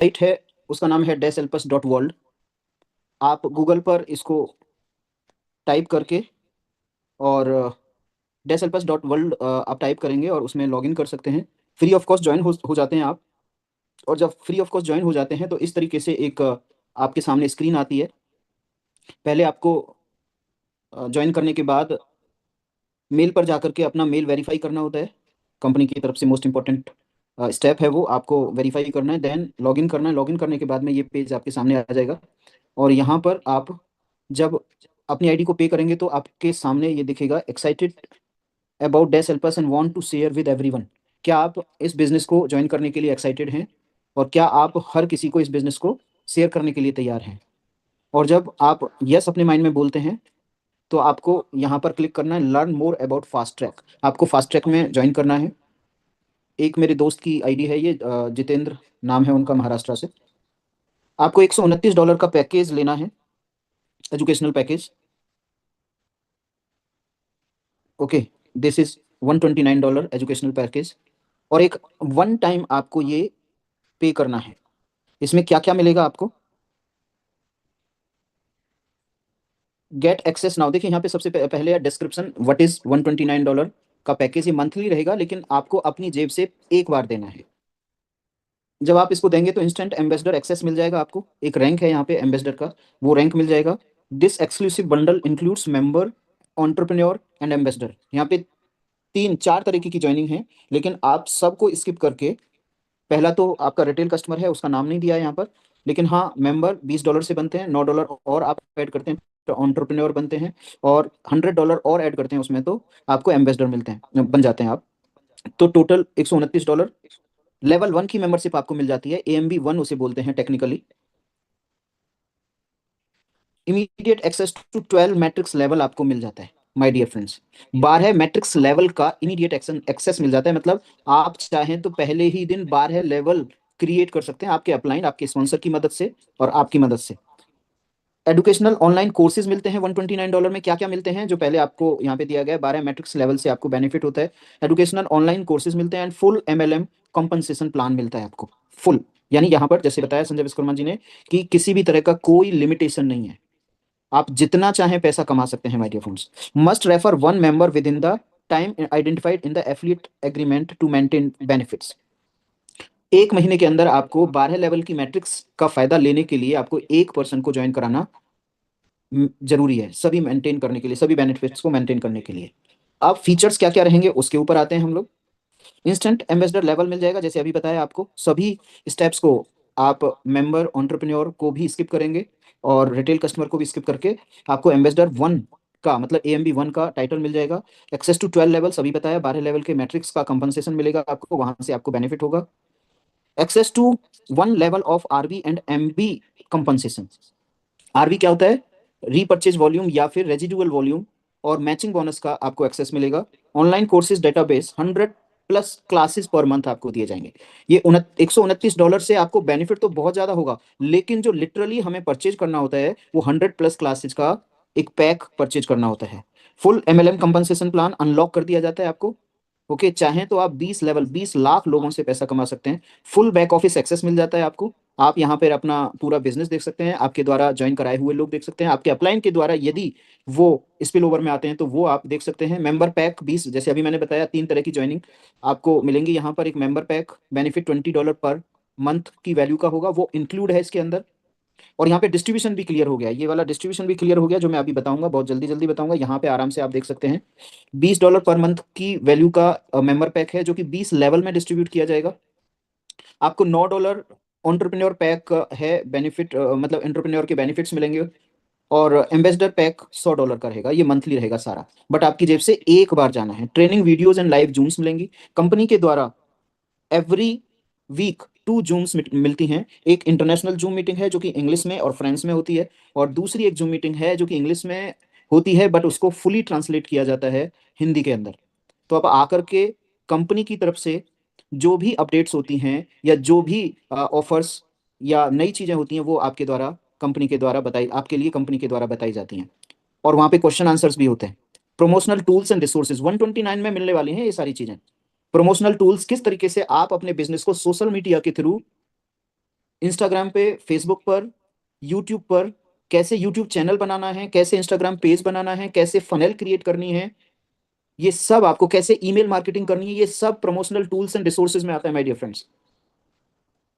Site है उसका नाम है deselpus.world। आप गूगल पर इसको टाइप करके और deselpus.world आप टाइप करेंगे और उसमें लॉगिन कर सकते हैं। फ्री ऑफ कॉस्ट ज्वाइन हो जाते हैं आप। और जब फ्री ऑफ कॉस्ट ज्वाइन हो जाते हैं तो इस तरीके से एक आपके सामने स्क्रीन आती है। पहले आपको ज्वाइन करने के बाद मेल पर जाकर के अपना मेल वेरीफाई करना होता है। कंपनी की तरफ से मोस्ट इंपॉर्टेंट स्टेप है वो, आपको वेरीफाई करना है, देन लॉगिन करना है। लॉगिन करने के बाद में ये पेज आपके सामने आ जाएगा और यहाँ पर आप जब अपनी आईडी को पे करेंगे तो आपके सामने ये दिखेगा excited about dash helpers and want to share with everyone. क्या आप इस बिजनेस को ज्वाइन करने के लिए एक्साइटेड हैं और क्या आप हर किसी को इस बिजनेस को शेयर करने के लिए तैयार हैं? और जब आप यस अपने माइंड में बोलते हैं तो आपको यहाँ पर क्लिक करना है learn more about fast track. आपको फास्ट ट्रैक में ज्वाइन करना है। एक मेरे दोस्त की आईडी है ये, जितेंद्र नाम है उनका, महाराष्ट्र से। आपको $129 का पैकेज लेना है, educational package. Okay, this is $129 educational package. और एक वन टाइम आपको ये पे करना है। इसमें क्या क्या मिलेगा आपको? Get access now. देखिए यहाँ पे सबसे पहले है डिस्क्रिप्शन, व्हाट इज $129 का पैकेज। ये मंथली रहेगा लेकिन आपको अपनी जेब से एक बार देना है। जब आप इसको देंगे तो इंस्टेंट एम्बेसडर एक्सेस मिल जाएगा आपको। एक रैंक है यहाँ पे एम्बेसडर का, वो रैंक मिल जाएगा। This exclusive bundle includes member, entrepreneur and ambassador. यहाँ पे तीन चार तरीके की ज्वाइनिंग है लेकिन आप सबको स्किप करके, पहला तो आपका रिटेल कस्टमर है उसका नाम नहीं दिया है यहाँ पर, लेकिन हाँ मेंबर $20 से बनते हैं, $9 और आप ऐड करते हैं तो एंटरप्रेन्योर बनते हैं, और $100 और ऐड करते हैं उसमें तो आपको एम्बेसडर मिलते हैं, बन जाते हैं आप। तो टोटल $129। लेवल 1 की मेंबरशिप आपको मिल जाती है, AMB 1 उसे बोलते हैं technically. Immediate access to 12 matrix level आपको मिल जाता है my dear friends. 12 matrix level का इमीडिएट एक्सेस मिल जाता है, मतलब आप चाहें तो पहले ही दिन 12 लेवल क्रिएट कर सकते हैं आपके अपलाइन, आपके स्पॉन्सर की मदद से और आपकी मदद से। एडुकेशनल ऑनलाइन कोर्सेज मिलते हैं $129 में। क्या क्या मिलते हैं जो पहले आपको यहाँ पे दिया गया है, 12 मैट्रिक्स लेवल से आपको बेनिफिट होता है। एडुकेशनल ऑनलाइन कोर्सेज मिलते हैं and full MLM compensation plan मिलता है आपको। फुल यानी यहाँ पर जैसे बताया संजय विश्वकर्मा जी ने कि किसी भी तरह का कोई लिमिटेशन नहीं है, आप जितना चाहें पैसा कमा सकते हैं my dear friends. Must refer one member within the time identified in the affiliate agreement to maintain benefits. एक महीने के अंदर आपको 12 लेवल की मैट्रिक्स का फायदा लेने के लिए आपको एक पर्सन को ज्वाइन कराना जरूरी है, सभी मेंटेन करने के लिए, सभी बेनिफिट्स को मेंटेन करने के लिए। अब फीचर्स क्या क्या रहेंगे उसके ऊपर आते हैं हम लोग। इंस्टेंट एम्बेसडर लेवल मिल जाएगा, जैसे अभी बताया आपको। सभी स्टेप्स को आप मेंबर एंटरप्रेन्योर को भी स्किप करेंगे और रिटेल कस्टमर को भी स्किप करके आपको एम्बेसडर 1 का मतलब AMB 1 का टाइटल मिल जाएगा। एक्सेस टू 12 लेवल सभी बताया, 12 लेवल के मैट्रिक्स का कंपनसेशन मिलेगा आपको, वहां से आपको बेनिफिट होगा। Access to 1 level of RB and MB compensation. RB क्या होता है? रीपर्चेज वॉल्यूम या फिर रेजिडुअल वॉल्यूम और मैचिंग बोनस का आपको एक्सेस मिलेगा। Online courses database 100+ classes per month आपको दिए जाएंगे। ये $129 से आपको बेनिफिट तो बहुत ज्यादा होगा, लेकिन जो लिटरली हमें परचेज करना होता है वो 100+ क्लासेस का एक पैक परचेज करना होता है। Full MLM compensation plan unlock कर दिया जाता है आपको। ओके, चाहें तो आप 20 लेवल 20 लाख लोगों से पैसा कमा सकते हैं। फुल बैक ऑफिस एक्सेस मिल जाता है आपको। आप यहाँ पर अपना पूरा बिजनेस देख सकते हैं, आपके द्वारा ज्वाइन कराए हुए लोग देख सकते हैं, आपके अपलाइन के द्वारा यदि वो स्पिल ओवर में आते हैं तो वो आप देख सकते हैं। मेंबर पैक 20, जैसे अभी मैंने बताया 3 तरह की ज्वाइनिंग आपको मिलेंगी यहाँ पर। एक member pack benefit $20 per month की वैल्यू का होगा, वो इंक्लूड है इसके अंदर। और यहाँ पे डिस्ट्रीब्यूशन भी क्लियर हो गया, ये वाला डिस्ट्रीब्यूशन भी क्लियर हो गया जो मैं अभी बताऊंगा, बहुत जल्दी जल्दी बताऊंगा। यहाँ पे आराम से आप देख सकते हैं $20 पर मंथ की वैल्यू का मेंबर पैक है जो कि 20 लेवल में डिस्ट्रीब्यूट किया जाएगा। आपको $9 एंटरप्रेन्योर पैक है, बेनिफिट मतलब एंटरप्रेन्योर के बेनिफिट्स मिलेंगे। और एम्बेसडर पैक $100 का रहेगा, ये मंथली रहेगा सारा, बट आपकी जेब से एक बार जाना है। Training videos and live Zooms मिलेंगी कंपनी के द्वारा। एवरी वीक 2 जूम्स मिलती हैं। एक इंटरनेशनल जूम मीटिंग है जो कि इंग्लिश में और फ्रेंच में होती है, और दूसरी एक जूम मीटिंग है जो कि इंग्लिश में होती है बट उसको फुली ट्रांसलेट किया जाता है हिंदी के अंदर। तो आप आकर के कंपनी की तरफ से जो भी अपडेट्स होती हैं या जो भी ऑफर्स या नई चीजें होती हैं वो आपके द्वारा कंपनी के द्वारा बताई, आपके लिए कंपनी के द्वारा बताई जाती हैं। और वहाँ पे क्वेश्चन आंसर्स भी होते हैं। प्रमोशनल टूल्स एंड रिसोर्सेज 129 में मिलने वाली हैं ये सारी चीजें। प्रमोशनल टूल्स, किस तरीके से आप अपने बिजनेस को सोशल मीडिया के थ्रू इंस्टाग्राम पे, फेसबुक पर, यूट्यूब पर कैसे यूट्यूब चैनल बनाना है, कैसे इंस्टाग्राम पेज बनाना है, कैसे फनेल क्रिएट करनी है, ये सब आपको कैसे ईमेल मार्केटिंग करनी है, ये सब प्रमोशनल टूल्स एंड रिसोर्सेज में आता है माय डियर फ्रेंड्स।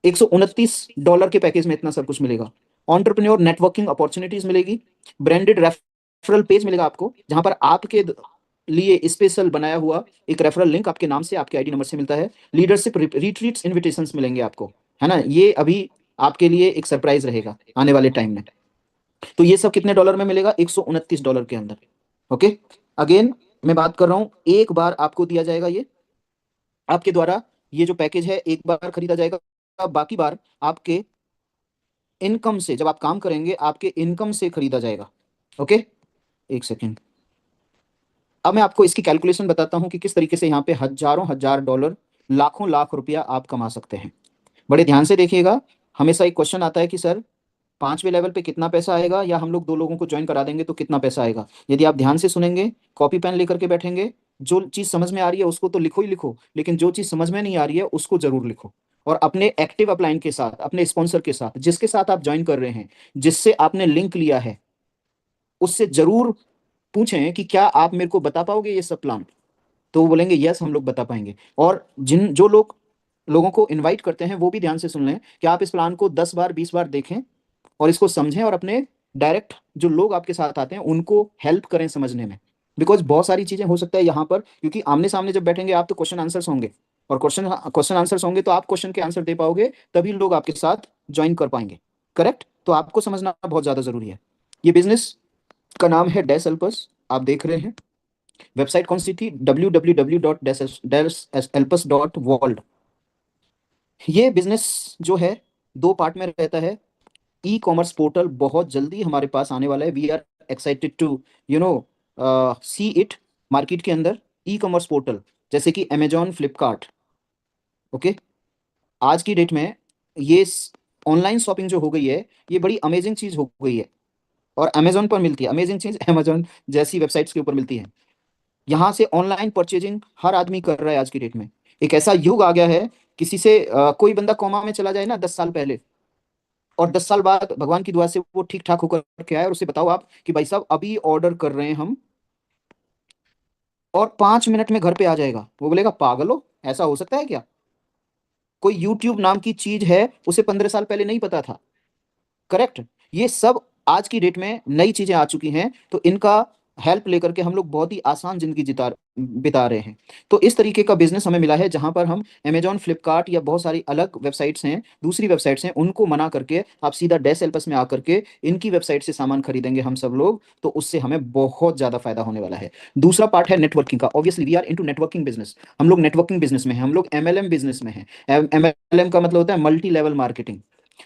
$129 के पैकेज में इतना सब कुछ मिलेगा। ऑन्टरप्रेन्योर नेटवर्किंग अपॉर्चुनिटीज मिलेगी, ब्रांडेड रेफरल पेज मिलेगा आपको, जहां पर आपके लिए स्पेशल बनाया हुआ एक रेफरल लिंक आपके नाम से, आपके आईडी नंबर से मिलता है। लीडरशिप रिट्रीट्स इनविटेशंस मिलेंगे आपको, है ना, ये अभी आपके लिए एक सरप्राइज रहेगा आने वाले टाइम में। तो ये सब कितने डॉलर में मिलेगा? $129 के अंदर। ओके, अगेन मैं बात कर रहा हूं, एक बार आपको दिया जाएगा ये, आपके द्वारा ये जो पैकेज है एक बार खरीदा जाएगा, बाकी बार आपके इनकम से, जब आप काम करेंगे आपके इनकम से खरीदा जाएगा। ओके, एक सेकेंड, अब मैं आपको इसकी कैलकुलेशन बताता हूं कि किस तरीके से यहाँ पे हजारों हजार डॉलर, लाखों लाख रुपया आप कमा सकते हैं। बड़े ध्यान से देखिएगा। हमेशा एक क्वेश्चन आता है कि सर 5वें लेवल पे कितना पैसा आएगा, या हम लोग 2 लोगों को ज्वाइन करा देंगे तो कितना पैसा आएगा। यदि आप ध्यान से सुनेंगे, कॉपी पेन लेकर के बैठेंगे, जो चीज समझ में आ रही है उसको तो लिखो ही लिखो, लेकिन जो चीज समझ में नहीं आ रही है उसको जरूर लिखो। और अपने एक्टिव अपलाइन के साथ, अपने स्पॉन्सर के साथ, जिसके साथ आप ज्वाइन कर रहे हैं, जिससे आपने लिंक लिया है, उससे जरूर पूछें कि क्या आप मेरे को बता पाओगे ये सब प्लान। तो वो बोलेंगे यस हम लोग बता पाएंगे। और जिन जो लोग लोगों को इनवाइट करते हैं वो भी ध्यान से सुन लें कि आप इस प्लान को 10 बार 20 बार देखें और इसको समझें, और अपने डायरेक्ट जो लोग आपके साथ आते हैं उनको हेल्प करें समझने में। बिकॉज बहुत सारी चीजें हो सकता है यहाँ पर, क्योंकि आमने सामने जब बैठेंगे आप तो क्वेश्चन आंसर्स होंगे, और क्वेश्चन क्वेश्चन आंसर्स होंगे तो आप क्वेश्चन के आंसर दे पाओगे, तभी लोग आपके साथ ज्वाइन कर पाएंगे। करेक्ट, तो आपको समझना बहुत ज्यादा जरूरी है। ये बिजनेस का नाम है डैश एल्पस, आप देख रहे हैं। वेबसाइट कौन सी थी? www.elpus.world। ये बिजनेस जो है 2 पार्ट में रहता है। ई कॉमर्स पोर्टल बहुत जल्दी हमारे पास आने वाला है। We are excited to you know see it market के अंदर। ई कॉमर्स पोर्टल जैसे कि अमेजॉन, फ्लिपकार्ट। ओके, आज की डेट में ये ऑनलाइन शॉपिंग जो हो गई है, ये बड़ी अमेजिंग चीज हो गई है। और अमेजॉन पर मिलती है अमेजिंग चीज, अमेजॉन जैसी वेबसाइट्स के ऊपर मिलती है। यहाँ से ऑनलाइन परचेजिंग हर आदमी कर रहा है आज की डेट में। एक ऐसा युग आ गया है, किसी से कोई बंदा कोमा में चला जाए ना 10 साल पहले, और 10 साल बाद भगवान की दुआ से वो ठीक ठाक होकर के आए, और उसे बताओ आप कि भाई साहब अभी ऑर्डर कर रहे हैं हम, और 5 मिनट में घर पे आ जाएगा, वो बोलेगा पागल हो, ऐसा हो सकता है क्या? कोई यूट्यूब नाम की चीज है, उसे 15 साल पहले नहीं पता था। करेक्ट, ये सब आज की डेट में नई चीजें आ चुकी हैं, तो इनका हेल्प लेकर के हम लोग बहुत ही आसान जिंदगी बिता रहे हैं। तो इस तरीके का बिजनेस हमें मिला है, जहां पर हम अमेजॉन, फ्लिपकार्ट या बहुत सारी अलग वेबसाइट्स हैं, दूसरी वेबसाइट्स हैं, उनको मना करके आप सीधा डैश एल्पस में आकर के इनकी वेबसाइट से सामान खरीदेंगे हम सब लोग, तो उससे हमें बहुत ज्यादा फायदा होने वाला है। दूसरा पार्ट है नेटवर्किंग का। Obviously we are into networking business. हम लोग नेटवर्किंग बिजनेस में हैं, हम लोग एमएलएम बिजनेस में हैं। एमएलएम का मतलब होता है मल्टी लेवल मार्केटिंग।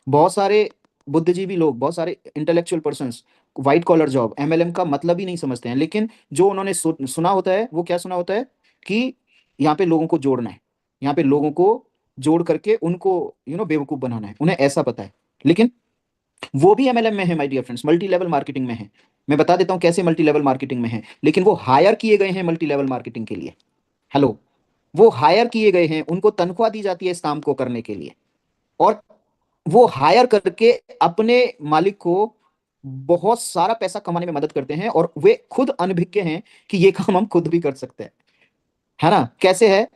बहुत सारे बुद्धिजीवी लोग, बहुत सारे intellectual persons white collar job, MLM का मतलब ही नहीं समझते हैं, लेकिन जो उन्होंने सुना होता है, वो क्या सुना होता है कि यहाँ पे लोगों को जोड़ना है, यहाँ पे लोगों को जोड़ करके उनको बेवकूफ बनाना है, उन्हें ऐसा पता है। लेकिन वो भी एमएलएम में है my dear friends, multi level marketing में है। मैं बता देता हूँ कैसे मल्टी लेवल मार्केटिंग में है, लेकिन वो हायर किए गए हैं मल्टी लेवल मार्केटिंग के लिए। हेलो, वो हायर किए गए हैं, उनको तनख्वाह दी जाती है इस काम को करने के लिए, और वो हायर करके अपने मालिक को बहुत सारा पैसा कमाने में मदद करते हैं, और वे खुद अनभिज्ञ हैं कि ये काम हम खुद भी कर सकते हैं। है ना, कैसे है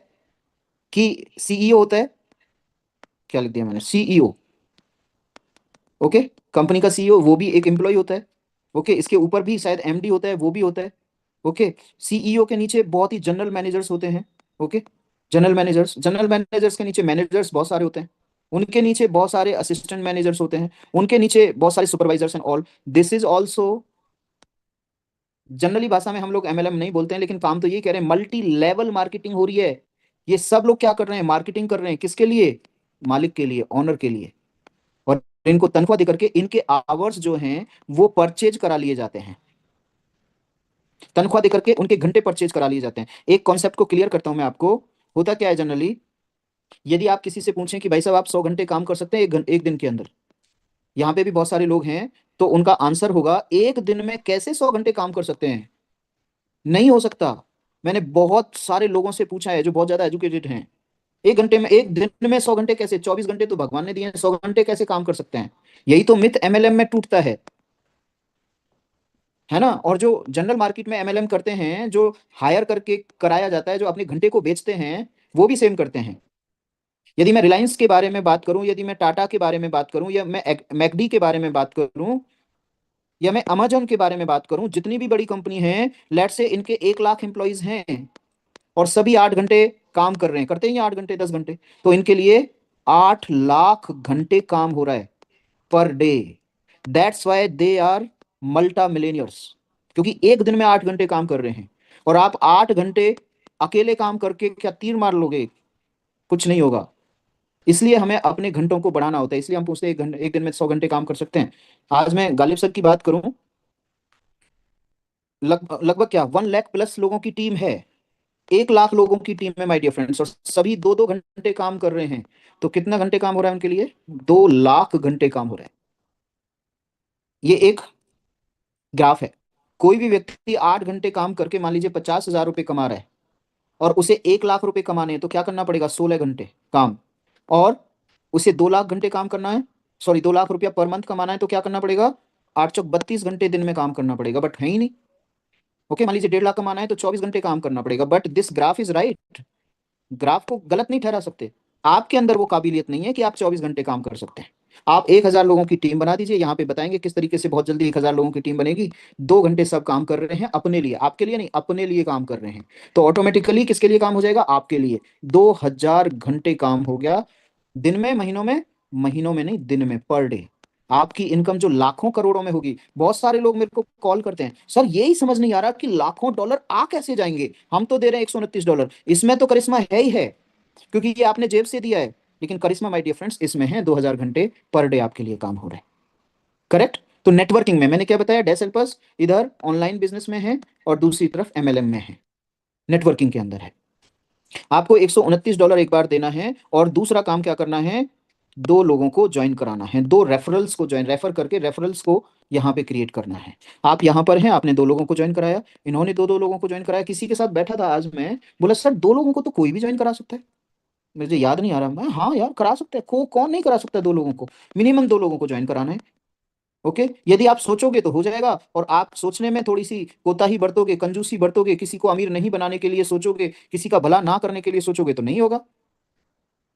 कि सीईओ होता है, क्या लिख दिया मैंने, सीईओ। ओके, कंपनी का सीईओ वो भी एक एम्प्लॉय होता है। ओके, इसके ऊपर भी शायद एमडी होता है, वो भी होता है। ओके, सीईओ के नीचे बहुत ही जनरल मैनेजर्स होते हैं। ओके, जनरल मैनेजर्स के नीचे मैनेजर्स बहुत सारे होते हैं, उनके नीचे बहुत सारे असिस्टेंट मैनेजर्स होते हैं, उनके नीचे बहुत सारे supervisors and all. This is also, generally भाषा में हम लोग एमएलएम नहीं बोलते हैं, लेकिन काम तो ये कह रहे हैं, मल्टी लेवल मार्केटिंग हो रही है। ये सब लोग क्या कर रहे हैं? मार्केटिंग कर रहे हैं, किसके लिए? मालिक के लिए, ऑनर के लिए। और इनको तनख्वाह देकर के इनके आवर्स जो हैं वो परचेज करा लिए जाते हैं, तनख्वाह देकर के उनके घंटे परचेज करा लिए जाते हैं। एक कॉन्सेप्ट को क्लियर करता हूं मैं आपको। होता क्या है जनरली, यदि आप किसी से पूछें कि भाई साहब आप 100 घंटे काम कर सकते हैं एक दिन के अंदर, यहाँ पे भी बहुत सारे लोग हैं, तो उनका आंसर होगा एक दिन में कैसे 100 घंटे काम कर सकते हैं? नहीं हो सकता। मैंने बहुत सारे लोगों से पूछा है जो बहुत ज्यादा एजुकेटेड हैं, एक दिन में 100 घंटे कैसे, 24 घंटे तो भगवान ने दिए हैं, 100 घंटे कैसे काम कर सकते हैं? यही तो मिथ एमएलएम में टूटता है ना। और जो जनरल मार्केट में एमएलएम करते हैं, जो हायर करके कराया जाता है, जो अपने घंटे को बेचते हैं, वो भी सेम करते हैं। यदि मैं रिलायंस के बारे में बात करूं, यदि मैं टाटा के बारे में बात करूं, या मैं मैकडी के बारे में बात करूं, या मैं अमेजन के बारे में बात करूं, जितनी भी बड़ी कंपनी है, लेट से इनके 1 लाख एम्प्लॉइज हैं, और सभी 8 घंटे काम कर रहे हैं, करते हैं 8 घंटे 10 घंटे, तो इनके लिए 8 लाख घंटे काम हो रहा है per day. That's why they are multi millionaires, क्योंकि एक दिन में 8 घंटे काम कर रहे हैं। और आप 8 घंटे अकेले काम करके क्या तीर मार लोगे? कुछ नहीं होगा। इसलिए हमें अपने घंटों को बढ़ाना होता है। इसलिए हम पूछते हैं एक दिन में 100 घंटे काम कर सकते हैं। आज मैं गालिब सर की बात करूं, लगभग क्या 1 लाख प्लस लोगों की टीम है, 1 लाख लोगों की टीम है माय डियर फ्रेंड्स, और सभी 2-2 घंटे काम कर रहे हैं। तो कितना घंटे काम हो रहा है उनके लिए? 2 लाख घंटे काम हो रहा है। ये एक ग्राफ है। कोई भी व्यक्ति 8 घंटे काम करके मान लीजिए 50,000 रुपये कमा रहा है, और उसे 1 लाख रुपए कमाने हैं, तो क्या करना पड़ेगा? 16 घंटे काम। और उसे 2 लाख घंटे काम करना है, सॉरी 2 लाख रुपया पर मंथ कमाना है, तो क्या करना पड़ेगा? 8 चौक 32 घंटे दिन में काम करना पड़ेगा, बट है ही नहीं। ओके, मान लीजिए 1.5 लाख कमाना है तो 24 घंटे काम करना पड़ेगा, but this graph is right. Graph को गलत नहीं ठहरा सकते। आपके अंदर वो काबिलियत नहीं है कि आप 24 घंटे काम कर सकते हैं। आप 1,000 लोगों की टीम बना दीजिए, यहाँ पे बताएंगे किस तरीके से बहुत जल्दी 1,000 लोगों की टीम बनेगी। 2 घंटे सब काम कर रहे हैं अपने लिए, आपके लिए नहीं, अपने लिए काम कर रहे हैं, तो ऑटोमेटिकली किसके लिए काम हो जाएगा? आपके लिए। 2,000 घंटे काम हो गया दिन में, महीनों में, महीनों में नहीं, दिन में, पर डे। आपकी इनकम जो लाखों करोड़ों में होगी। बहुत सारे लोग मेरे को कॉल करते हैं, सर यही समझ नहीं आ रहा कि लाखों डॉलर आ कैसे जाएंगे, हम तो दे रहे हैं $129। इसमें तो करिश्मा है ही है, क्योंकि ये आपने जेब से दिया है। लेकिन करिश्मा माय डियर फ्रेंड्स इसमें है, 2,000 घंटे पर डे आपके लिए काम हो रहे हैं। करेक्ट। तो नेटवर्किंग में मैंने क्या बताया, डेसेल्पस इधर ऑनलाइन बिजनेस में है, और दूसरी तरफ एमएलएम में है, नेटवर्किंग के अंदर है। आपको $129 एक बार देना है, और दूसरा काम क्या करना है? 2 लोगों को ज्वाइन कराना है, 2 रेफरल्स को ज्वाइन, रेफर करके रेफरल्स को यहाँ पे क्रिएट करना है। आप यहाँ पर हैं, आपने 2 लोगों को ज्वाइन कराया, इन्होंने 2-2 लोगों को ज्वाइन कराया। किसी के साथ बैठा था आज मैं, बोला सर 2 लोगों को तो कोई भी ज्वाइन करा सकता है। मुझे याद नहीं आ रहा, मैं हाँ यार करा सकते हैं, कौन नहीं करा सकता? 2 लोगों को, मिनिमम 2 लोगों को ज्वाइन कराना है। ओके, यदि आप सोचोगे तो हो जाएगा, और आप सोचने में थोड़ी सी कोताही बरतोगे, कंजूसी बरतोगे, किसी को अमीर नहीं बनाने के लिए सोचोगे, किसी का भला ना करने के लिए सोचोगे, तो नहीं होगा।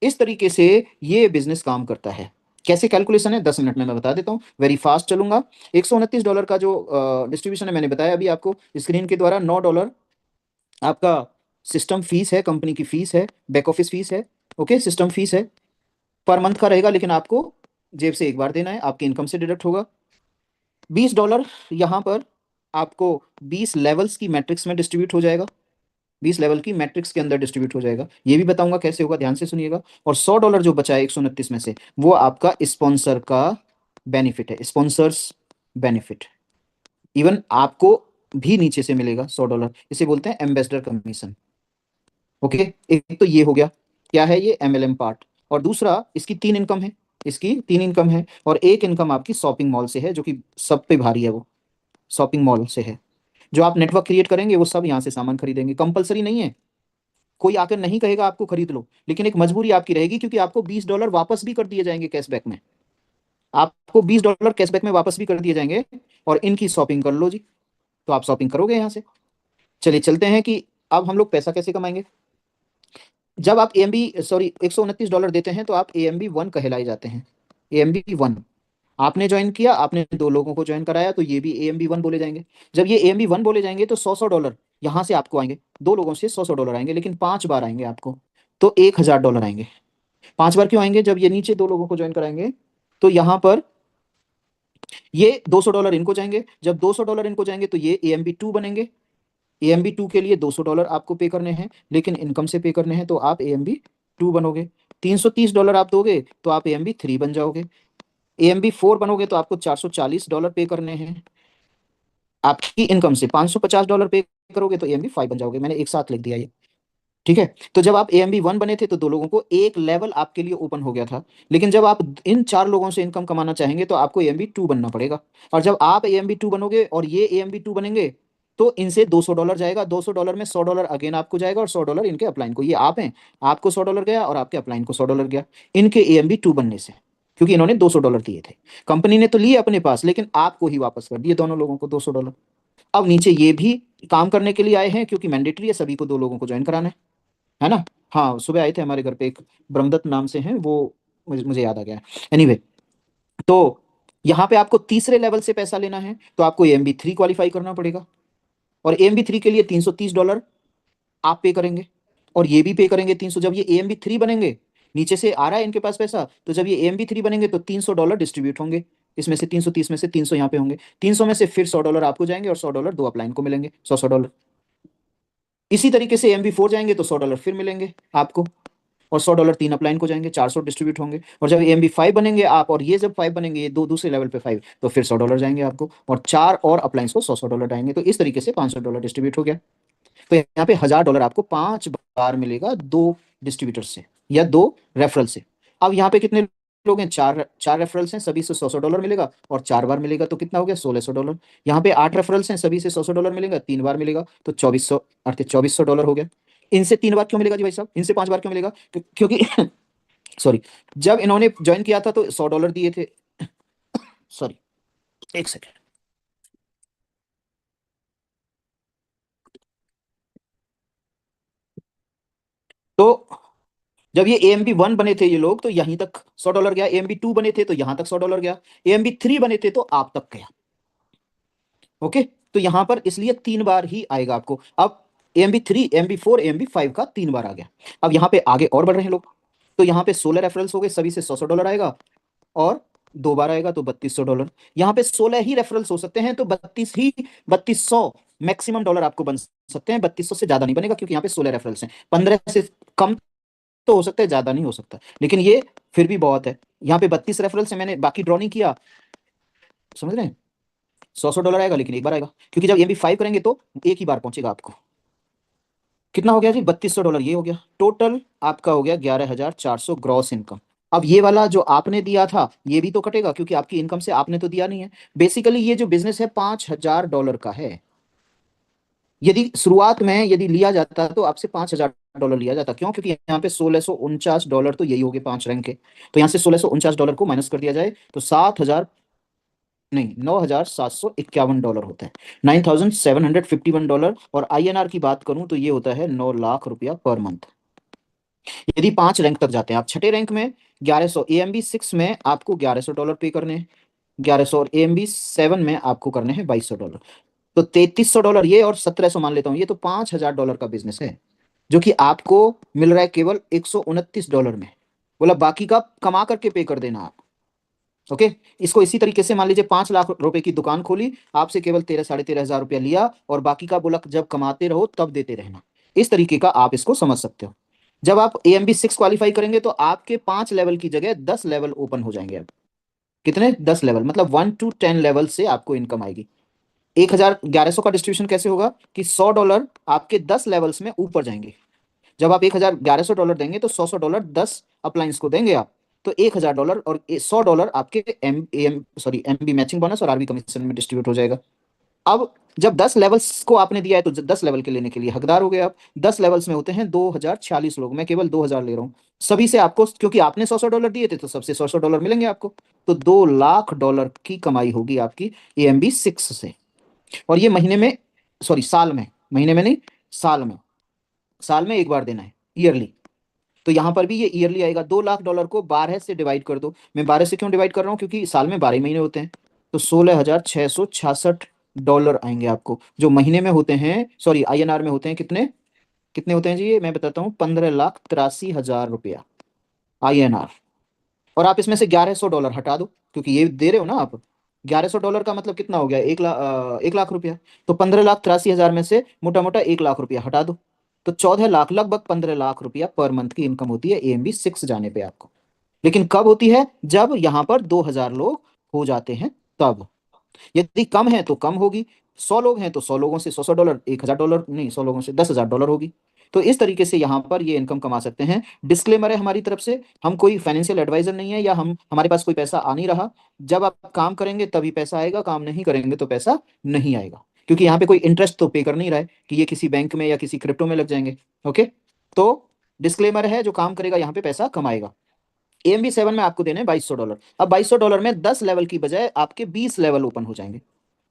इस तरीके से ये बिजनेस काम करता है। कैसे कैलकुलेशन है, 10 मिनट में मैं बता देता हूँ, वेरी फास्ट चलूंगा। $129 का जो डिस्ट्रीब्यूशन है, मैंने बताया अभी आपको स्क्रीन के द्वारा। $9 आपका सिस्टम फीस है, कंपनी की फीस है, बैक ऑफिस फीस है। ओके, सिस्टम फीस है, पर मंथ का रहेगा, लेकिन आपको जेब से एक बार देना है, आपकी इनकम से डिडक्ट होगा। $20 यहाँ पर आपको 20 लेवल्स की मैट्रिक्स में डिस्ट्रीब्यूट हो जाएगा, 20 लेवल की मैट्रिक्स के अंदर डिस्ट्रीब्यूट हो जाएगा। ये भी बताऊंगा कैसे होगा, ध्यान से सुनिएगा। और $100 जो बचा है 129 में से, वो आपका स्पॉन्सर का बेनिफिट है, स्पॉन्सर्स बेनिफिट। इवन आपको भी नीचे से मिलेगा $100, इसे बोलते हैं एम्बेसडर कमीशन। ओके, एक तो ये हो गया, क्या है ये? MLM part. और दूसरा, इसकी 3 इनकम है, इसकी 3 इनकम है, और एक इनकम आपकी शॉपिंग मॉल से है, जो कि सब पे भारी है, वो शॉपिंग मॉल से है। जो आप नेटवर्क क्रिएट करेंगे वो सब यहाँ से सामान खरीदेंगे, कंपलसरी नहीं है, कोई आकर नहीं कहेगा आपको खरीद लो, लेकिन एक मजबूरी आपकी रहेगी, क्योंकि आपको $20 वापस भी कर दिए जाएंगे कैशबैक में। आपको $20 कैशबैक में वापस भी कर दिए जाएंगे, और इनकी शॉपिंग कर लो जी, तो आप शॉपिंग करोगे यहाँ से। चलिए चलते हैं कि अब हम लोग पैसा कैसे कमाएंगे। जब आप एएमबी, सॉरी, $129 देते हैं, तो आप AMB1 कहलाए जाते हैं। AMB1, आपने ज्वाइन किया, आपने 2 लोगों को ज्वाइन कराया, तो ये भी AMB1 बोले जाएंगे। जब ये AMB1 बोले जाएंगे, तो $100 यहाँ से आपको आएंगे, 2 लोगों से $100 आएंगे, लेकिन 5 बार आएंगे आपको, तो $1,000 आएंगे। 5 बार क्यों आएंगे? जब ये नीचे 2 लोगों को ज्वाइन कराएंगे, तो यहाँ पर ये $200 इनको जाएंगे, जब $200 इनको जाएंगे, तो ये AMB2 बनेंगे। AMB2 के लिए $200 आपको पे करने हैं, लेकिन इनकम से पे करने हैं, तो आप AMB2 बनोगे। $330 आप दोगे, तो आप AMB3 बन जाओगे। AMB4 बनोगे, तो आपको $440 पे करने हैं। आपकी इनकम से $550 पे करोगे, तो AMB5 बन जाओगे। मैंने एक साथ लिख दिया ये, ठीक है। तो जब आप AMB1 बने थे, तो 2 लोगों को एक लेवल आपके लिए ओपन हो गया था, लेकिन जब आप इन 4 लोगों से इनकम कमाना चाहेंगे, तो आपको AMB2 बनना पड़ेगा। और जब आप AMB2 बनोगे और ये AMB2 बनेंगे, तो इनसे $200 जाएगा, $200 में $100 अगेन आपको जाएगा और $100 इनके अपलाइन को। ये आप हैं, आपको $100 गया और आपके अपलाइन को $100 गया इनके AMB 2 बनने से, क्योंकि इन्होंने $200 दिए थे। कंपनी ने तो लिए अपने पास, लेकिन आपको ही वापस कर दिए दोनों लोगों को $200। अब नीचे ये भी काम करने के लिए आए हैं, क्योंकि मैंडेटरी है, सभी को 2 लोगों को ज्वाइन कराना है ना। हाँ, सुबह आए थे हमारे घर पे, एक ब्रह्मदत्त नाम से हैं वो, मुझे याद आ गया। एनीवे, तो यहाँ पे आपको तीसरे लेवल से पैसा लेना है तो आपको AMB 3 क्वालिफाई करना पड़ेगा, और AMB 3 के लिए $330 आप पे करेंगे, और ये भी पे करेंगे 300। जब ये AMB 3 बनेंगे, नीचे से आ रहा है इनके पास पैसा, तो जब ये AMB 3 बनेंगे तो $300 डिस्ट्रीब्यूट होंगे, इसमें से 330 में से 300 यहाँ पे होंगे, 300 में से फिर $100 आपको जाएंगे और $100 दो अपलाइन को मिलेंगे, 100-100 डॉलर। इसी तरीके से AMB 4 जाएंगे तो $100 फिर मिलेंगे आपको, और $100 तीन अपलाइन को जाएंगे, 400 डिस्ट्रीब्यूट होंगे। और जब AMB 5 बनेंगे आप, और ये जब 5 बनेंगे, ये दो दूसरे लेवल पे 5, तो फिर $100 जाएंगे आपको, और 4 और अपलाइंस को $100 जाएंगे। तो इस तरीके से $500 डिस्ट्रीब्यूट हो गया। तो यहाँ पे $1000 आपको 5 बार मिलेगा, 2 डिस्ट्रीब्यूटर से या 2 रेफरल से। अब यहाँ पे कितने लोग हैं, चार चार रेफरल्स हैं, सभी से $100 मिलेगा, और 4 बार मिलेगा तो कितना हो गया, $1600। यहाँ पे 8 रेफरल्स हैं, सभी से $100 मिलेगा, 3 बार मिलेगा तो 2400, अर्थात $2400 हो गया। इनसे 3 बार क्यों मिलेगा जी भाई साहब, इनसे 5 बार क्यों मिलेगा, क्योंकि सॉरी, जब इन्होंने ज्वाइन किया था तो $100 दिए थे। सॉरी, एक सेकेंड। तो जब ये AMB 1 बने थे ये लोग, तो यहीं तक $100 गया, AMB 2 बने थे तो यहां तक $100 गया, AMB 3 बने थे तो आप तक गया। ओके, तो यहां पर इसलिए 3 बार ही आएगा आपको। अब AMB 3, AMB 4, AMB 5 का 3 बार आ गया। अब यहाँ पे आगे और बढ़ रहे हैं लोग, तो यहाँ पे 16 रेफरल्स हो गए, सभी से $100 आएगा, और 2 बार आएगा तो $3200। यहाँ पे 16 ही रेफरल्स हो सकते हैं, तो 3200 मैक्सिमम डॉलर आपको बन सकते हैं, 3200 से ज्यादा नहीं बनेगा, क्योंकि यहाँ पे 16 रेफरल्स हैं। 15 से कम तो हो सकता है, ज्यादा नहीं हो सकता, लेकिन ये फिर भी बहुत है। यहाँ पे 32 रेफरल्स है, मैंने बाकी ड्रॉ नहीं किया, समझ रहे हैं। $100 आएगा, लेकिन 1 बार आएगा, क्योंकि जब AMB 5 करेंगे तो एक ही बार पहुंचेगा आपको। कितना हो गया जी, $3200 ये हो गया। टोटल आपका हो गया 11400 ग्रॉस इनकम। अब ये वाला जो आपने दिया था ये भी तो कटेगा, क्योंकि आपकी इनकम से आपने तो दिया नहीं है। बेसिकली ये जो बिजनेस है $5000 का है। यदि शुरुआत में यदि लिया जाता तो आपसे $5000 लिया जाता, क्यों, क्योंकि यहाँ पे $1649 तो यही हो गए 5 रैंक के। तो यहाँ से $1649 को माइनस कर दिया जाए तो 7000, नहीं, $9751 होता है, $9751। और INR की बात करूं तो ये होता है 9 लाख रुपया पर मंथ। यदि 5 रैंक तक जाते हैं आप, छठे रैंक में 1100, AMB 6 में आपको $1100 पे करने हैं, 1100, और AMB 7 में आपको करने हैं $2200। तो $3300 ये, और 1700 मान लेता हूँ, ये तो $5000 का बिजनेस है, जो कि आपको मिल रहा है केवल $129 में। बोला बाकी का कमा करके पे कर देना आप। ओके, इसको इसी तरीके से मान लीजिए 5 लाख रुपए की दुकान खोली, आपसे केवल 13-13,500 रुपया लिया, और बाकी का बोला जब कमाते रहो तब देते रहना। इस तरीके का आप इसको समझ सकते हो। जब आप AMB 6 क्वालिफाई करेंगे तो आपके 5 लेवल की जगह 10 लेवल ओपन हो जाएंगे। अब कितने, 10 लेवल, मतलब 1 to 10 लेवल से आपको इनकम आएगी। 1100 का डिस्ट्रीब्यूशन कैसे होगा कि $100 आपके 10 लेवल्स में ऊपर जाएंगे। जब आप $1100 देंगे तो $100 10 अप्लायंस को देंगे आप, तो $1000 और $100 आपके MB मैचिंग बोनस और RB कमीशन में डिस्ट्रीब्यूट हो जाएगा। अब जब 10 लेवल्स को आपने दिया है तो 10 लेवल के लेने के लिए हकदार हो गए आप। 10 लेवल्स में होते हैं 2046 लोग, मैं केवल 2000 ले रहा हूँ सभी से आपको, क्योंकि आपने $100 दिए थे तो सबसे $100 मिलेंगे आपको। तो $2 लाख की कमाई होगी आपकी AMB 6 से। और ये महीने में, सॉरी साल में, महीने में नहीं, साल में, साल में 1 बार देना है, ईयरली। तो यहाँ पर भी ये ईयरली आएगा। $2 लाख को 12 से डिवाइड कर दो। मैं 12 से क्यों डिवाइड कर रहा हूँ, क्योंकि साल में 12 महीने होते हैं, तो $16,666 आएंगे आपको, जो महीने में होते हैं, सॉरी INR में होते हैं कितने, कितने होते हैं जी, ये मैं बताता हूँ, 15,83,000 रुपया INR। और आप इसमें से $1100 हटा दो, क्योंकि ये दे रहे हो ना आप। $1100 का मतलब कितना हो गया, 1 लाख रुपया। तो 15,83,000 में से मोटा मोटा 1 लाख रुपया हटा दो, तो 14 लाख, लगभग 15 लाख रुपया पर मंथ की इनकम होती है AMB 6 जाने पे आपको। लेकिन कब होती है, जब यहाँ पर 2000 लोग हो जाते हैं तब। यदि कम है तो कम होगी, 100 लोग हैं तो 100 लोगों से $100, $1000 नहीं, 100 लोगों से $10,000 होगी। तो इस तरीके से यहाँ पर ये इनकम कमा सकते हैं। डिस्क्लेमर है हमारी तरफ से, हम कोई फाइनेंशियल एडवाइजर नहीं है, या हमारे पास कोई पैसा आ नहीं रहा। जब आप काम करेंगे तभी पैसा आएगा, काम नहीं करेंगे तो पैसा नहीं आएगा। क्योंकि यहाँ पे कोई इंटरेस्ट तो पे कर नहीं रहा है कि ये किसी बैंक में या किसी क्रिप्टो में लग जाएंगे। ओके, तो डिस्क्लेमर है, जो काम करेगा यहाँ पे पैसा कमाएगा। AMB7 में आपको देने $2200। अब $2200 में 10 लेवल की बजाय आपके 20 लेवल ओपन हो जाएंगे।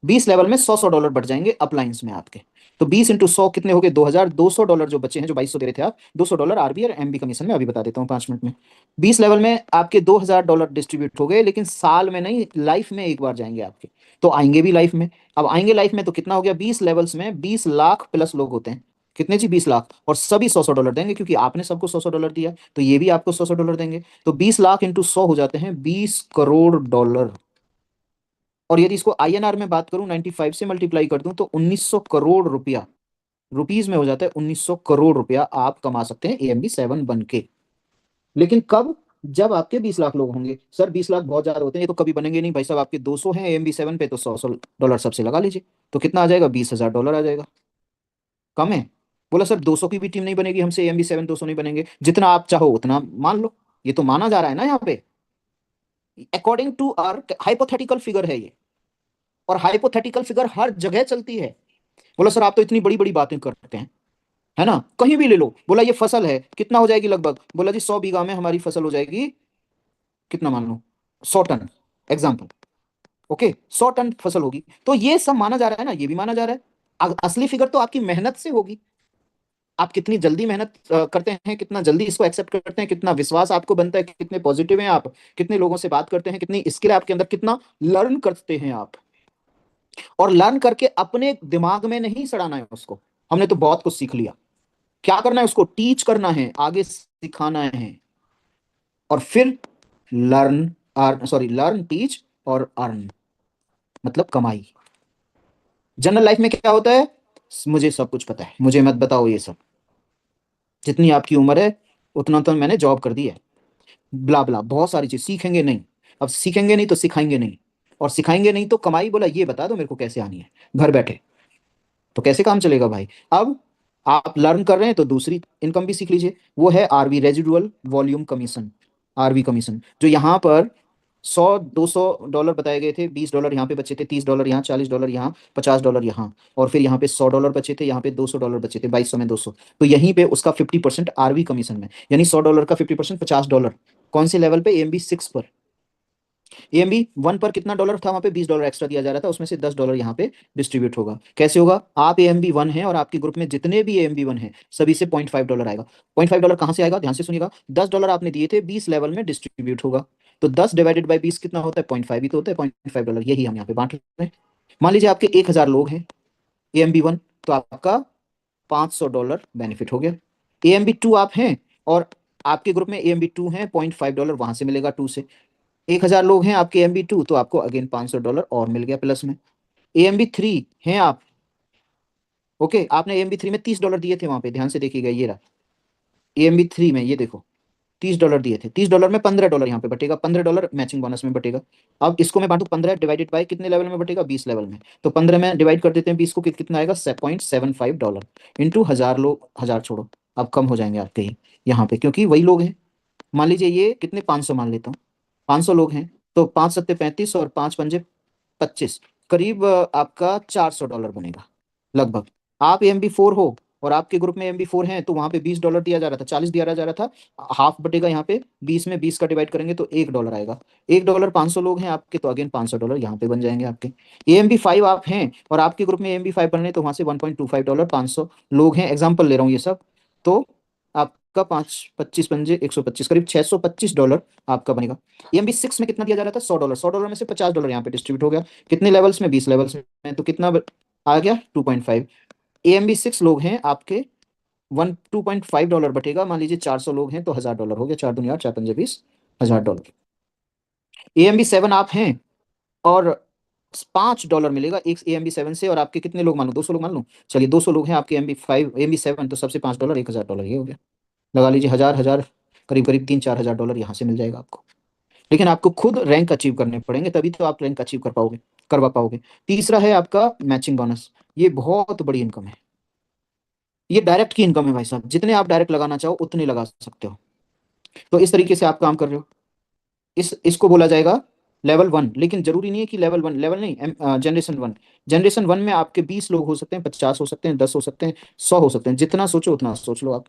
20 लेवल में $100 बढ़ जाएंगे अप्लायंस में आपके। तो 20 × 100 कितने हो गए? $2200 जो बचे हैं, जो 2200 दे रहे थे आप, $200 RB और MB कमीशन में, अभी बता देता हूँ 5 मिनट में। 20 लेवल में आपके $2000 डिस्ट्रीब्यूट हो गए, लेकिन साल में नहीं, लाइफ में एक बार जाएंगे आपके। तो आएंगे भी लाइफ में। अब आएंगे लाइफ में तो कितना हो गया? 20 लेवल्स में 20 लाख प्लस लोग होते हैं। कितने जी? 20 लाख। और सभी $100 देंगे, क्योंकि आपने सबको $100 दिया, तो ये भी आपको $100 देंगे। तो 20 लाख इंटू 100 हो जाते हैं $20 करोड़। और यदि इसको INR में बात करूं, 95 से मल्टीप्लाई कर दूं, तो 1900 करोड़ रुपया, रुपीज में हो जाता है 1900 करोड़ रुपया आप कमा सकते हैं AMB7 बन के। लेकिन कब? जब आपके 20 लाख लोग होंगे। सर 20 लाख बहुत ज्यादा होते हैं, ये तो कभी बनेंगे नहीं भाई साहब। आपके 200 हैं AMB7 पे, तो $100 सबसे लगा लीजिए, तो कितना आ जाएगा? $20,000 आ जाएगा। कम है? बोला सर 200 की भी टीम नहीं बनेगी हमसे, AMB7 200 नहीं बनेंगे। जितना आप चाहो उतना मान लो, ये तो माना जा रहा है ना यहाँ पे, according to our hypothetical figure है ये। और हाइपोथेटिकल फिगर हर जगह चलती है। बोला सर आप तो इतनी बड़ी बड़ी बातें करते हैं, है ना, कहीं भी ले लो। बोला ये फसल है, कितना हो जाएगी लगभग? बोला जी 100 बीघा में हमारी फसल हो जाएगी, कितना मान लो, 100 टन, एग्जाम्पल। ओके, 100 टन फसल होगी। तो ये सब माना जा रहा है ना, ये भी माना जा रहा है। असली फिगर तो आपकी मेहनत से होगी। आप कितनी जल्दी मेहनत करते हैं, कितना जल्दी इसको एक्सेप्ट करते हैं, कितना विश्वास आपको बनता है, कितने पॉजिटिव हैं आप, कितने लोगों से बात करते हैं, कितनी स्किल आपके अंदर, कितना लर्न करते हैं आप। और लर्न करके अपने दिमाग में नहीं सड़ाना है उसको। हमने तो बहुत कुछ सीख लिया, क्या करना है? उसको टीच करना है, आगे सिखाना है। और फिर लर्न, लर्न, टीच और अर्न, मतलब कमाई। जनरल लाइफ में क्या होता है? मुझे सब कुछ पता है, मुझे मत बताओ ये सब। जितनी आपकी उम्र है उतना तो मैंने जॉब कर दी है, ब्ला ब्ला, बहुत सारी चीज सीखेंगे नहीं। अब सीखेंगे नहीं तो सिखाएंगे नहीं, और सिखाएंगे नहीं तो कमाई। बोला ये बता दो मेरे को कैसे आनी है घर बैठे, तो कैसे काम चलेगा भाई? अब आप लर्न कर रहे हैं तो दूसरी इनकम भी सीख लीजिए, वो है RV, residual volume commission. RV commission, जो यहाँ पर 100 200 डॉलर बताए गए थे, $20 यहाँ पे बचे थे, $30 यहाँ, $40 यहाँ, $50 यहाँ, और फिर यहाँ पे $100 बचे थे, यहाँ पे $200 बचे थे, 2200 में 200। तो यहीं पे उसका 50% RV कमीशन में, यानी $100 का 50% $50। कौन से लेवल पे? AMB6 पर। AMB1 पर कितना डॉलर था? वहां पे $20 एक्स्ट्रा दिया जा रहा था, उसमें से $10 यहाँ पे डिस्ट्रीब्यूट होगा। कैसे होगा? आप AMB1 है और आपके ग्रुप में जितने भी AMB1 है, सभी से $0.5 आएगा। $0.5 कहाँ से आएगा? ध्यान से सुनिएगा। $10 आपने दिए थे, 20 लेवल में डिस्ट्रीब्यूट होगा। तो 10 डिवाइडेड बाई 20 कितना होता है? 0.5 ही तो होता है। $0.5, यही हम यहाँ पे बांट रहे हैं। मान लीजिए आपके 1000 लोग हैं AMB1, तो आपका $500 बेनिफिट हो गया। AMB2 आप हैं और आपके ग्रुप में AMB2 हैं, $0.5 वहां से मिलेगा, 2 से। 1000 लोग हैं आपके AMB2, तो आपको अगेन $500 और मिल गया प्लस में। AMB3 हैं आप, ओके, आपने AMB3 में $30 दिए थे, वहां पे ध्यान से देखिएगा, ये रहा AMB3 में, ये देखो $30 दिए थे। $30 में $15 यहाँ पे बटेगा, $15 मैचिंग बोनस में बटेगा। अब इसको मैं बांटू, 15 डिवाइडेड बाय कितने लेवल में बटेगा? 20 लेवल में। तो 15 में डिवाइड कर देते हैं 20 को, कितना आएगा? $0.75 इंटू 1000 लोग, 1000 छोड़ो, अब कम हो जाएंगे आपके ही यहाँ पे, क्योंकि वही लोग हैं। मान लीजिए ये कितने, 500 मान लेता हूँ, 500 लोग हैं, तो 5 सत्ते 35 और 5 पंजे 25, करीब आपका $400 बनेगा लगभग। आप AMB4 हो और आपके ग्रुप में AMB4 हैं, तो वहां पे $20 दिया जा रहा था, 40 दिया जा रहा था, हाफ बटेगा यहाँ पे 20 में, 20 का डिवाइड करेंगे तो $1 आएगा। $1, 500 लोग हैं आपके, तो अगेन $500 यहाँ पे बन जाएंगे आपके। AMB5 आप हैं और आपके ग्रुप में AMB5 बन रहे हैं, तो वहां से $1.25, 500 लोग हैं, एग्जाम्पल ले रहा हूँ ये सब। तो आपका 5 25 पंजे 125, करीब $625 आपका बनेगा। AMB6 में कितना दिया जा रहा था? $100, $100 में से $50 यहाँ पे डिस्ट्रीब्यूट हो गया। कितने लेवल्स में? 20 लेवल्स में, तो कितना आ गया? 2.5। AMB6 लोग हैं आपके, 2.5 डॉलर बटेगा, मान लीजिए 400 लोग हैं, तो $1000 हो गया, 4 दूनी 8, 4 पंजे 20, $1000। AMB7 आप हैं और $5 मिलेगा एक AMB7 से, और आपके कितने लोग मान लो? 200 लोग मान लो, चलिए 200 लोग हैं आपके AMB5 AMB7, तो सबसे $5, $1000, ये हो गया। लगा लीजिए 1000 1000, करीब करीब $3 4 हजार यहाँ से मिल जाएगा आपको। लेकिन आपको खुद रैंक अचीव करने पड़ेंगे, तभी तो आप रैंक अचीव कर पाओगे, करवा पाओगे। तीसरा है आपका मैचिंग बोनस। ये बहुत बड़ी इनकम है, ये डायरेक्ट की इनकम है भाई साहब, जितने आप डायरेक्ट लगाना चाहो उतने लगा सकते हो। तो इस तरीके से आप काम कर रहे हो, इसको बोला जाएगा लेवल 1, लेकिन जरूरी नहीं है कि लेवल 1, लेवल नहीं, जनरेशन 1। जनरेशन 1 में आपके 20 लोग हो सकते हैं, 50 हो सकते हैं, 10 हो सकते हैं, 100 हो सकते हैं, जितना सोचो उतना सोच लो आप।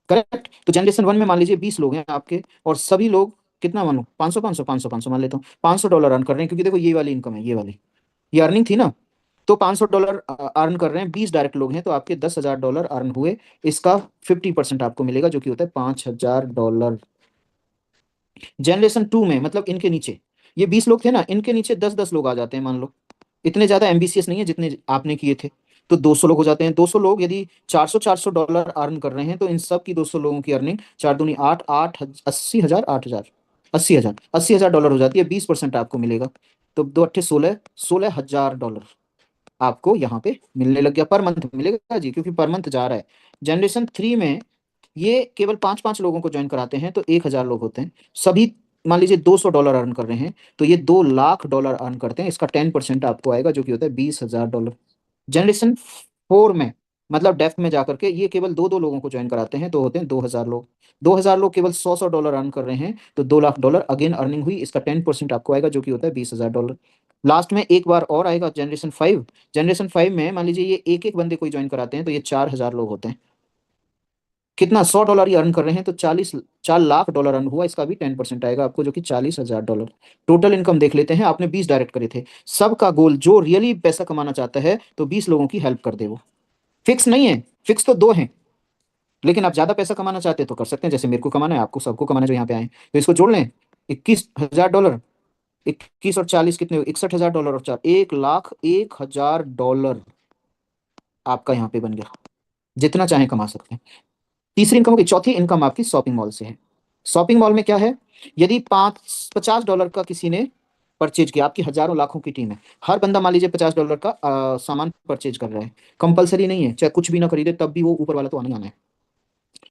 करेक्ट। तो जनरेशन 1 में मान लीजिए 20 लोग हैं आपके, और सभी लोग कितना मानो, 500 500 500 500 मान लेता हूँ, $500 अर्न कर रहे हैं, क्योंकि देखो ये वाली इनकम है, ये वाली, ये अर्निंग थी ना। तो $500 अर्न कर रहे हैं, 20 डायरेक्ट लोग हैं, तो आपके $10,000 अर्न हुए। इसका 50% आपको मिलेगा, जो कि होता है $5,000। जनरेशन 2 में मतलब इनके नीचे, ये 20 लोग थे ना, इनके नीचे 10-10 लोग आ जाते हैं मान लो, इतने ज्यादा एम्बिशियस नहीं है जितने आपने किए थे। तो 200 लोग हो जाते हैं। 200 लोग यदि 400 अर्न कर रहे हैं, तो इन सब की 200 लोगों की अर्निंग 4 दूनी 8, 8 80,000, 8,000, 80,000, $80,000 हो जाती है। 20% आपको मिलेगा। तो दो अट्ठे 16, $16,000 आपको यहाँ पे मिलने लग गया। पर मंथ मिलेगा जी, क्योंकि पर मंथ जा रहा है। जनरेशन 3 में ये केवल 5-5 लोगों को ज्वाइन कराते हैं, तो 1,000 लोग होते हैं। सभी मान लीजिए $200 अर्न कर रहे हैं, तो ये $2,00,000 अर्न करते हैं। इसका 10% आपको आएगा, जो कि होता है $20,000। जनरेशन 4 में मतलब डेप्थ में जाकर के ये केवल दो दो लोगों को ज्वाइन कराते हैं, तो होते हैं 2,000 लोग। 2,000 लोग केवल $100 अर्न कर रहे हैं, तो $2,00,000 अगेन अर्निंग हुई। इसका 10% आपको आएगा, जो कि होता है $20,000। लास्ट में एक बार और आएगा जनरेशन 5। जनरेशन 5 में मान लीजिए ये एक एक बंदे कोई ज्वाइन कराते हैं, तो ये 4,000 लोग होते हैं। कितना, $100 ही अर्न कर रहे हैं, तो 4 लाख डॉलर अर्न हुआ। इसका भी 10% आएगा आपको, जो कि $40,000। टोटल इनकम देख लेते हैं। आपने 20 डायरेक्ट करे थे। सबका गोल, जो रियली पैसा कमाना चाहता है, तो 20 लोगों की हेल्प कर दे वो। फिक्स नहीं है, फिक्स तो दो हैं, लेकिन आप ज्यादा पैसा कमाना चाहते हैं तो कर सकते हैं। जैसे मेरे को कमाना है, आपको सबको कमाना है जो यहाँ पे आए हैं, तो इसको जोड़ लें। $21,000, 21 और 40 कितने, $61,000, और 4, $1,01,000 आपका यहाँ पे बन गया। जितना चाहे कमा सकते हैं। तीसरी इनकम होगी। चौथी इनकम आपकी शॉपिंग मॉल से है। शॉपिंग मॉल में क्या है, यदि $50 का किसी ने परचेज किया, आपकी हजारों लाखों की टीम है, हर बंदा मान लीजिए $50 का सामान परचेज कर रहा है। कंपलसरी नहीं है, चाहे कुछ भी ना खरीदे तब भी वो ऊपर वाला तो आने आना है।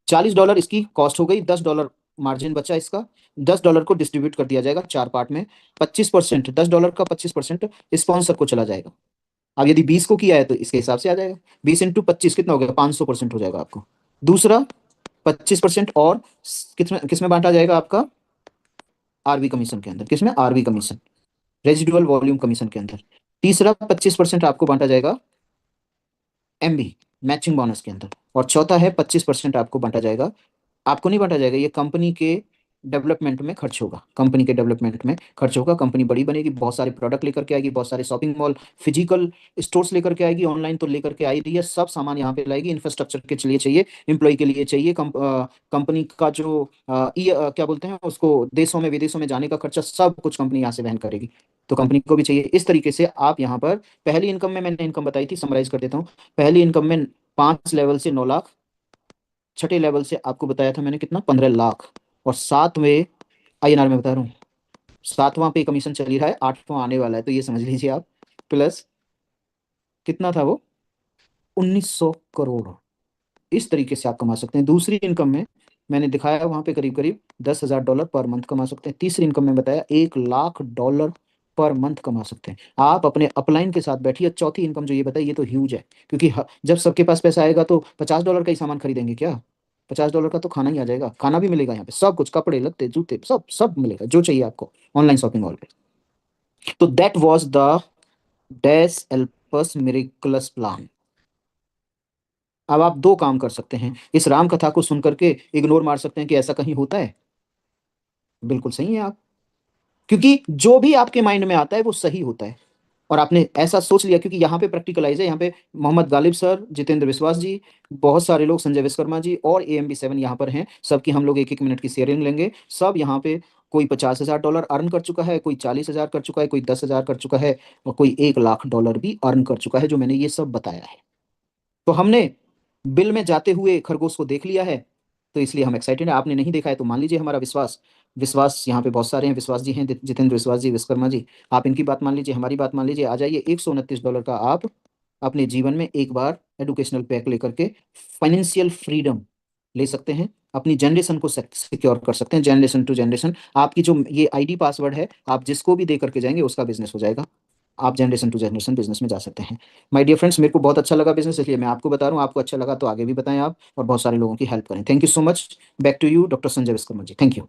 $40 इसकी कॉस्ट हो गई, $10 मार्जिन बचा इसका। $10 को डिस्ट्रीब्यूट कर दिया जाएगा 4 पार्ट में। 25%, $10 का 25% स्पॉन्सर को चला जाएगा। अब यदि 20 को किया है तो इसके हिसाब से आ जाएगा। 20 × 25 कितना हो गया, 500% हो जाएगा आपको। दूसरा 25% और किसमें किसमें बांटा जाएगा आपका, आरबी कमीशन के अंदर। किसमें, RB commission, residual volume commission के अंदर। तीसरा 25% आपको बांटा जाएगा एमबी, मैचिंग बोनस के अंदर। और चौथा है 25% आपको बांटा जाएगा, आपको नहीं बांटा जाएगा, ये कंपनी के डेवलपमेंट में खर्च होगा। कंपनी के डेवलपमेंट में खर्च होगा। कंपनी बड़ी बनेगी, बहुत सारे प्रोडक्ट लेकर के आएगी, बहुत सारे शॉपिंग मॉल, फिजिकल स्टोर्स लेकर के आएगी, ऑनलाइन तो लेकर के आई रही है, सब सामान यहाँ पे लाएगी। इंफ्रास्ट्रक्चर के लिए चाहिए, एम्प्लॉय के लिए चाहिए, कंपनी का जो क्या बोलते हैं उसको, देशों में विदेशों में जाने का खर्चा, सब कुछ कंपनी यहाँ से वहन करेगी। तो कंपनी को भी चाहिए। इस तरीके से आप यहाँ पर, पहली इनकम में मैंने इनकम बताई थी, समराइज कर देता हूँ। पहली इनकम में 5 लेवल से 9 लाख, छठे लेवल से आपको बताया था मैंने कितना, 15 लाख, और सातवें आईएनआर में बता रहा हूँ, सातवां पे कमीशन चल ही रहा है, आठवां आने वाला है, तो ये समझ लीजिए आप। प्लस कितना था वो, 1,900 करोड़। इस तरीके से आप कमा सकते हैं। दूसरी इनकम में मैंने दिखाया वहां पे करीब करीब $10,000 पर मंथ कमा सकते हैं। तीसरी इनकम में बताया $1,00,000 पर मंथ कमा सकते हैं। आप अपने अपलाइन के साथ बैठिए। चौथी इनकम जो ये बताई, ये तो ह्यूज है, क्योंकि जब सबके पास पैसा आएगा तो $50 का ही सामान खरीदेंगे क्या, $50 का तो खाना ही आ जाएगा। खाना भी मिलेगा यहाँ पे, सब कुछ, कपड़े लत्ते जूते सब सब मिलेगा, जो चाहिए आपको ऑनलाइन शॉपिंग मॉल पे। तो that was the dash Alps miraculous plan. अब आप दो काम कर सकते हैं, इस राम कथा को सुन करके इग्नोर मार सकते हैं कि ऐसा कहीं होता है। बिल्कुल सही है आप, क्योंकि जो भी आपके माइंड में आता है वो सही होता है, और आपने ऐसा सोच लिया, क्योंकि यहाँ पे प्रैक्टिकलाइज है। यहाँ पे मोहम्मद गालिब सर, जितेंद्र विश्वास जी, बहुत सारे लोग, संजय विश्वकर्मा जी और AMB7 यहाँ पर हैं। सबकी हम लोग 1-1 मिनट की शेयरिंग लेंगे। सब यहाँ पे, कोई $50,000 अर्न कर चुका है, कोई 40,000 कर चुका है, कोई 10,000 कर चुका है, और कोई $1,00,000 भी अर्न कर चुका है, जो मैंने ये सब बताया है। तो हमने बिल में जाते हुए खरगोश को देख लिया है, तो इसलिए हम एक्साइटेड हैं। आपने नहीं देखा है तो मान लीजिए हमारा विश्वास। विश्वास यहाँ पे बहुत सारे हैं, विश्वास जी हैं, जितेंद्र विश्वास जी, विश्वकर्मा जी, आप इनकी बात मान लीजिए, हमारी बात मान लीजिए। आ जाइए, $129 का आप अपने जीवन में एक बार एडुकेशनल पैक लेकर के फाइनेंशियल फ्रीडम ले सकते हैं, अपनी जनरेशन को सिक्योर कर सकते हैं, जनरेशन टू जनरेशन। आपकी जो ये ID पासवर्ड है, आप जिसको भी दे करके जाएंगे उसका बिजनेस हो जाएगा। आप जनरेशन टू जनरेशन बिजनेस में जा सकते हैं। माय डियर फ्रेंड्स, मेरे को बहुत अच्छा लगा बिजनेस, इसलिए मैं आपको बता रहा हूँ। आपको अच्छा लगा तो आगे भी बताएं आप, और बहुत सारे लोगों की हेल्प करें। Thank you so much. Back to you doctor Sanjay Vishwakarma ji. Thank you.